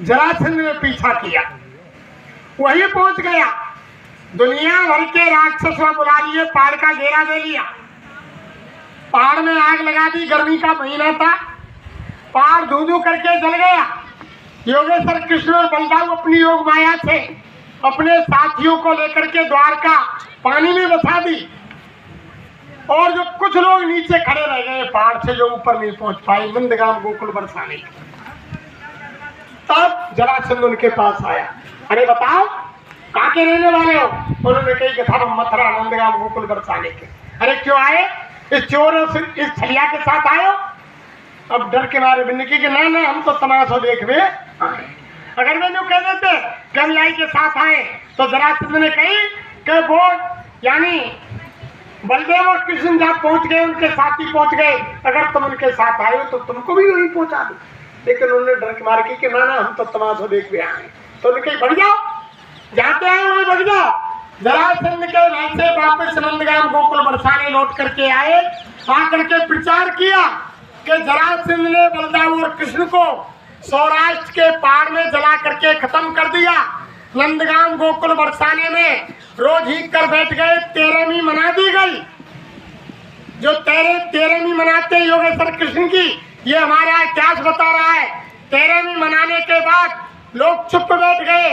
जरासंध ने पीछा किया, वही पहुंच गया। दुनिया भर के राक्षस बुला लिए, पहाड़ का घेरा दे लिया, पहाड़ में आग लगा दी। गर्मी का महीना था, पहाड़ धू धू करके जल गया। योगेश्वर कृष्ण और बलदाऊ अपनी योग माया से अपने साथियों को लेकर के द्वारका पानी में बसा दी, और जो कुछ लोग नीचे खड़े रह गए पहाड़ से, जो ऊपर नहीं पहुंच पाए नंदगाम गोकुल बरसाने। तब जरासंध उनके पास आया, अरे बताओ कहाँ के रहने वाले हो? उन्होंने कही कि हम मथुरा नंदगाम गोकुल बरसाने के। अरे क्यों आए? इस चोर इस छलिया के साथ आए हो? अब डर के मारे बिन्ने की कि ना ना हम तो तमाशा देखने आए। अगर मैंने कह देते कि हम यही के साथ आए तो जरासंध ने कही कि वो यानी बलदेव और कृष्ण जहाँ पहुंच गए उनके साथी पहुंच गए, अगर तुम उनके साथ आए हो तो तुमको भी वहीं पहुंचा दो। लेकिन उन्होंने डर के मारे की कि ना ना हम तो तमाशा देख भी आए। तो उन्होंने कही बढ़ जाओ, जाते हैं वहीं बढ़ जाओ। जरासंध के वैसे वापस नंदगाम गोकुल बरसाने लौट करके आए, आकर के प्रचार किया कि जरासंध ने बलदाऊ और कृष्ण को सौराष्ट्र के पहाड़ में जला करके खत्म कर दिया। नंदगाम गोकुल बरसाने में रोज ही कर बैठ गए, तेरहवीं मना दी गई। जो तेरहवीं मनाते योगेश्वर कृष्ण की, ये हमारा इतिहास बता रहा है। तेरहवीं मनाने के बाद लोग चुप बैठ गए,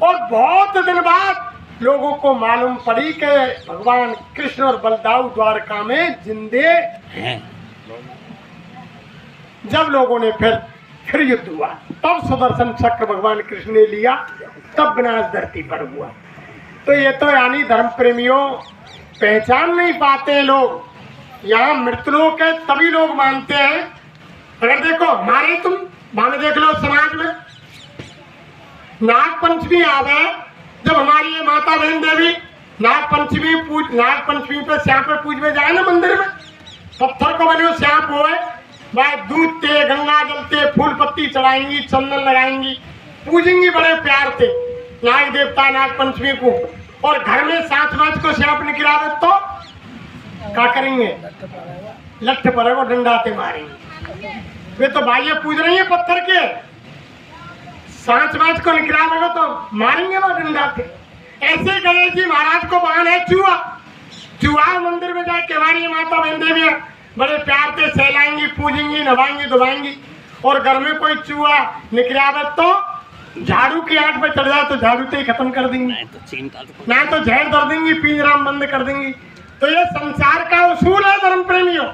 और बहुत दिन बाद लोगों को मालूम पड़ी कि भगवान कृष्ण और बलदाऊ द्वारका में जिंदे हैं। जब लोगों ने फिर युद्ध हुआ, तब सुदर्शन चक्र भगवान कृष्ण ने लिया, तब विनाश धरती पर हुआ। तो ये तो यानी धर्म प्रेमियों पहचान नहीं पाते लोग, यहाँ मृतलोक है तभी लोग मानते हैं। अगर देखो हमारे तुम भावे देख लो, समाज में नाग पंचमी आ गए, जब हमारी ये माता बहन देवी नाग पंचमी पे श्याम पे पूजने जाए ना मंदिर में, पत्थर को बने श्याम हुए, भाई दूध ते गंगा जल ते फूल पत्ती चढ़ाएंगी, चंदन लगाएंगी, पूजेंगी बड़े प्यार से नाग देवता नाग पंचमी को। और घर में 7 मार्च को श्याम निकलावे तो क्या करेंगे? लठ पड़ेगा, डंडा से मारेंगे। वे तो भाई पूज रही है पत्थर के, 7 मार्च को निकलावेगा तो मारेंगे वो डंडा से। ऐसे गणेश जी महाराज को बहाना है चूहा मंदिर में जाके हमारी माता बहन देवी बड़े प्यार से सहलाएंगी, पूजेंगी, नवाएंगी, धुवाएंगी। और घर में कोई चूहा निकलावे तो झाड़ू की आंख में चढ़ जाए तो झाड़ू से ही खत्म कर देंगी, ना तो जहर कर देंगी, पिंजरा बंद कर देंगी। तो ये संसार का उसूल है धर्म प्रेमियों,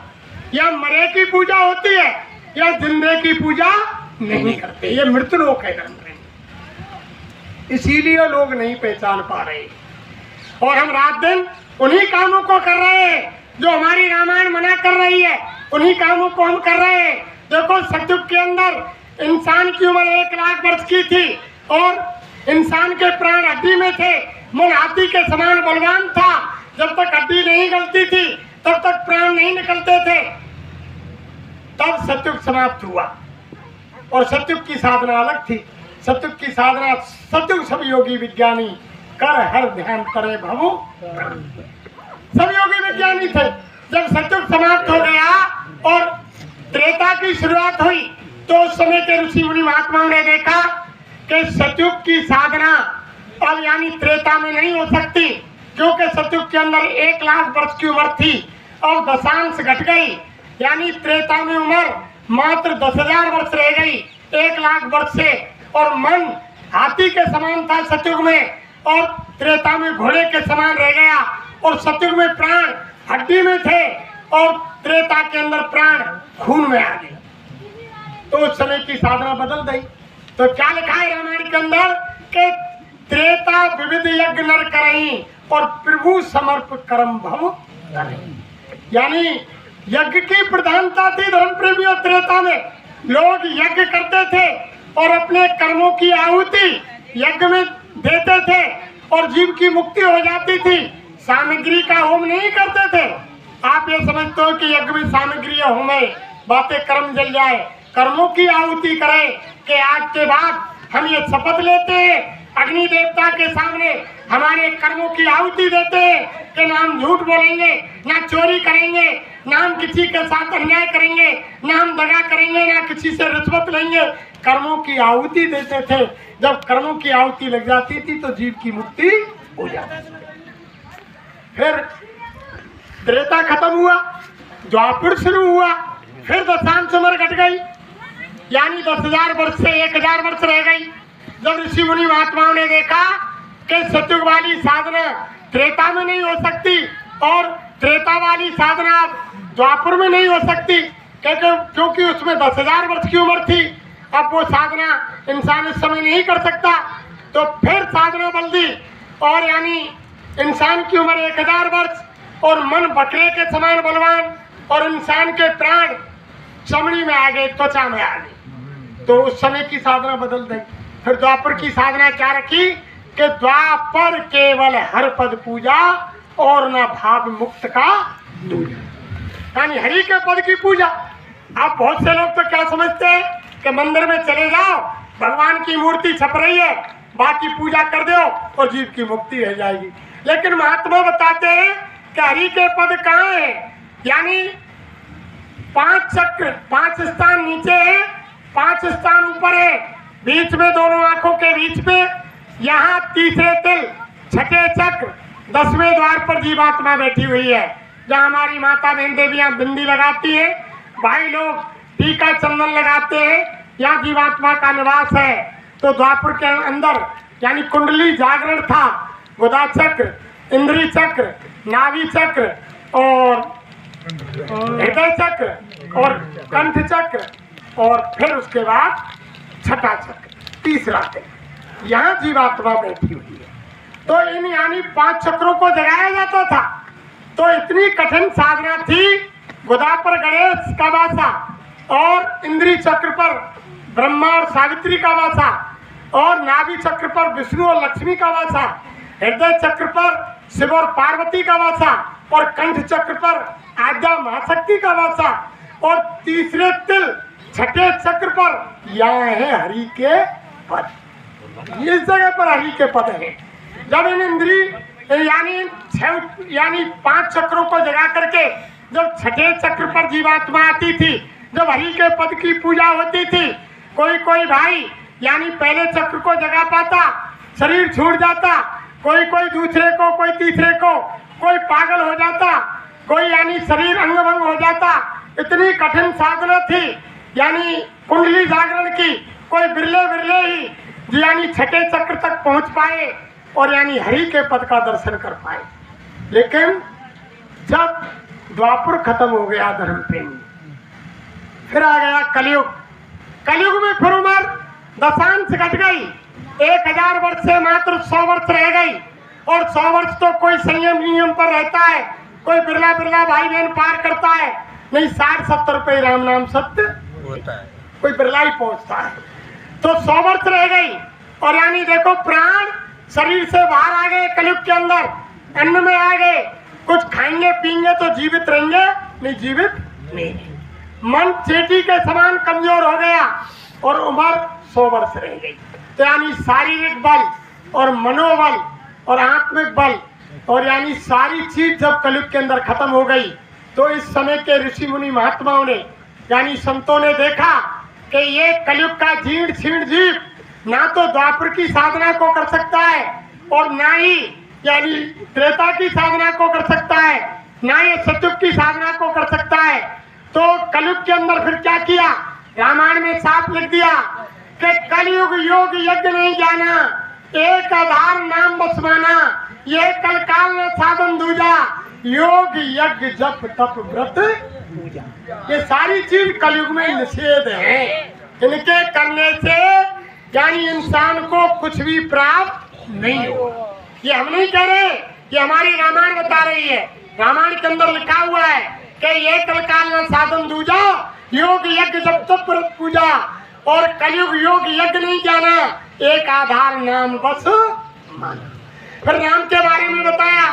या मरे की पूजा होती है या जिंदे की पूजा नहीं करते। ये मृत लोक है धर्म प्रेमी, इसीलिए लोग नहीं पहचान पा रहे। और हम रात दिन उन्हीं कामों को कर रहे हैं जो हमारी रामायण मना कर रही है, उन्हीं कामों को हम कर रहे हैं। देखो सतयुग के अंदर इंसान की उम्र 1 लाख वर्ष की थी, और इंसान के प्राण हड्डी में थे, मन हाथी के समान बलवान था। जब तक हड्डी नहीं गलती थी तब तक प्राण नहीं निकलते थे। तब सतयुग समाप्त हुआ, और सतयुग की साधना अलग थी। सतयुग की साधना सतयुग सब योगी विज्ञानी कर हर ध्यान करे भवो, सब योगी विज्ञानी थे। जब सतयुग समाप्त हो गया और त्रेता की शुरुआत हुई, तो उस समय के ऋषि मुनि महात्माओं ने देखा कि सतयुग की साधना अब यानी त्रेता में नहीं हो सकती, क्योंकि सतयुग के अंदर 1 लाख वर्ष की उम्र थी और दशांश घट गई, यानी त्रेता में उम्र मात्र 10,000 वर्ष रह गई 1 लाख वर्ष से। और मन हाथी के समान था सतयुग में, और त्रेता में घोड़े के समान रह गया। और सतयुग में प्राण हड्डी में थे, और त्रेता के अंदर प्राण खून में आ गए। तो उस समय की साधना बदल गई। तो क्या लिखा है रामायण के अंदर कि त्रेता विविध यज्ञ नर करई और प्रभु समर्प कर्म भव, यानी यज्ञ की प्रधानता थी धर्म प्रेमियों। त्रेता में लोग यज्ञ करते थे और अपने कर्मों की आहुति यज्ञ में देते थे, और जीव की मुक्ति हो जाती थी। सामग्री का होम नहीं करते थे। आप ये समझते हो कि यज्ञ में सामग्री होम है, बातें कर्म जल जाए, कर्मों की आहुति करें कि आज के बाद हम ये शपथ लेते हैं अग्नि देवता के सामने, हमारे कर्मों की आहुति देते हैं कि ना हम झूठ बोलेंगे, ना चोरी करेंगे, ना हम किसी के साथ अन्याय करेंगे, ना हम दगा करेंगे, ना किसी से रिश्वत लेंगे, कर्मों की आहुति देते थे। जब कर्मों की आहुति लग जाती थी तो जीव की मुक्ति हो जाती थी। फिर त्रेता खत्म हुआ, द्वापर शुरू हुआ, फिर दशांश उम्र घट गई, यानी 10,000 वर्ष से 1,000 वर्ष रह गई। जब ऋषि मुनि महात्माओं ने देखा कि सतयुग वाली साधना त्रेता में नहीं हो सकती और त्रेता वाली साधना द्वापर में नहीं हो सकती, क्योंकि उसमें 10,000 वर्ष की उम्र थी, अब वो साधना इंसान इस समय नहीं कर सकता, तो फिर साधना बल दी और यानी इंसान की उम्र 1,000 वर्ष और मन बकरे के समान बलवान और इंसान के प्राण चमड़ी में आ गए, त्वचा में आ गए, तो उस समय की साधना बदल गई। फिर द्वापर की साधना क्या रखी कि द्वापर केवल हर पद पूजा और न भाव मुक्त का दूजा, यानी हरि के पद की पूजा। अब बहुत से लोग तो क्या समझते हैं कि मंदिर में चले जाओ, भगवान की मूर्ति छप रही है, बाकी पूजा कर दो और जीव की मुक्ति हो जाएगी। लेकिन महात्मा बताते हैं कि हरि के पद कहाँ है, यानी 5 चक्र, 5 स्थान नीचे है, 5 स्थान ऊपर है, बीच में दोनों आंखों के बीच में यहाँ तीसरे तिल, छठे चक्र, 10वें द्वार पर जीवात्मा बैठी हुई है। जहाँ हमारी माता बहन देवियाँ बिंदी लगाती है, भाई लोग टीका चंदन लगाते हैं, यहाँ जीवात्मा का निवास है। तो द्वापर के अंदर यानी कुंडली जागरण था, गुदा चक्र, इंद्री चक्र, नाभि चक्र और हृदय चक्र और कंठ चक्र और फिर उसके बाद छठा चक्र, तीसरा चक्र, यहाँ जीवात्मा बैठी हुई है। तो इन यानी 5 चक्रों को जगाया जाता था। तो इतनी कठिन साधना थी, गुदा पर गणेश का वासा और इंद्री चक्र पर ब्रह्मा और सावित्री का वासा और नाभि चक्र पर विष्णु और लक्ष्मी का वासा, हृदय चक्र पर शिव और पार्वती का वासा और कंठ चक्र पर आद्या महाशक्ति का वासा और तीसरे तिल छठे चक्र पर यहाँ है हरि के पद। इस जगह पर हरि के पद है। जब इन इंद्री यानी 5 चक्रों को जगा करके जब छठे चक्र पर जीवात्मा आती थी, जब हरि के पद की पूजा होती थी, कोई भाई यानी पहले चक्र को जगा पाता, शरीर छूट जाता, कोई दूसरे को, कोई तीसरे को, कोई पागल हो जाता, कोई यानी शरीर अंग भंग हो जाता। इतनी कठिन साधना थी यानी कुंडली जागरण की, कोई बिरले ही यानी छठे चक्र तक पहुंच पाए और यानी हरि के पद का दर्शन कर पाए। लेकिन जब द्वापर खत्म हो गया धर्म प्रेमी, फिर आ गया कलयुग। कलयुग में फिर उम्र दशांश घट गई, 1,000 वर्ष से मात्र 100 वर्ष रह गई और 100 वर्ष तो कोई संयम नियम पर रहता है, कोई बिरला भाई बहन पार करता है, नहीं 60-70 रुपये राम नाम सत्य होता है, कोई बिरला ही पहुंचता है। तो 100 वर्ष रह गई और यानी देखो प्राण शरीर से बाहर आ गए, कलयुग के अंदर अन्न में आ गए, कुछ खाएंगे पिएंगे तो जीवित रहेंगे, नहीं जीवित नहीं। मन चेटी के समान कमजोर हो गया और उम्र 100 वर्ष रह गई। तो यानी शारीरिक बल और मनोबल और आत्मिक बल और यानी सारी चीज जब कलयुग के अंदर खत्म हो गई, तो इस समय के ऋषि मुनि महात्माओं ने यानी संतों ने देखा कि ये कलयुग का जीर्ण शीर्ण जीव ना तो द्वापर की साधना को कर सकता है और ना ही यानी त्रेता की साधना को कर सकता है, ना ही सतयुग की साधना को कर सकता है। तो कलयुग के अंदर फिर क्या किया, रामायण में साफ लिख दिया कि कलयुग योग यज्ञ नहीं जाना, एक आधार नाम बस माना, ये कल काल में साधन दूजा, योग यज्ञ जप तप व्रत पूजा, ये सारी चीज कलयुग में निषेध है। इनके करने से यानी इंसान को कुछ भी प्राप्त नहीं हो। ये हम नहीं कह रहे, ये हमारी रामायण बता रही है। रामायण के अंदर लिखा हुआ है कि ये कल काल में साधन दूजा, योग यज्ञ जप तप व्रत पूजा, और कलयुग योग यज्ञ नहीं जाना, एक आधार नाम बस माना। फिर नाम के बारे में बताया।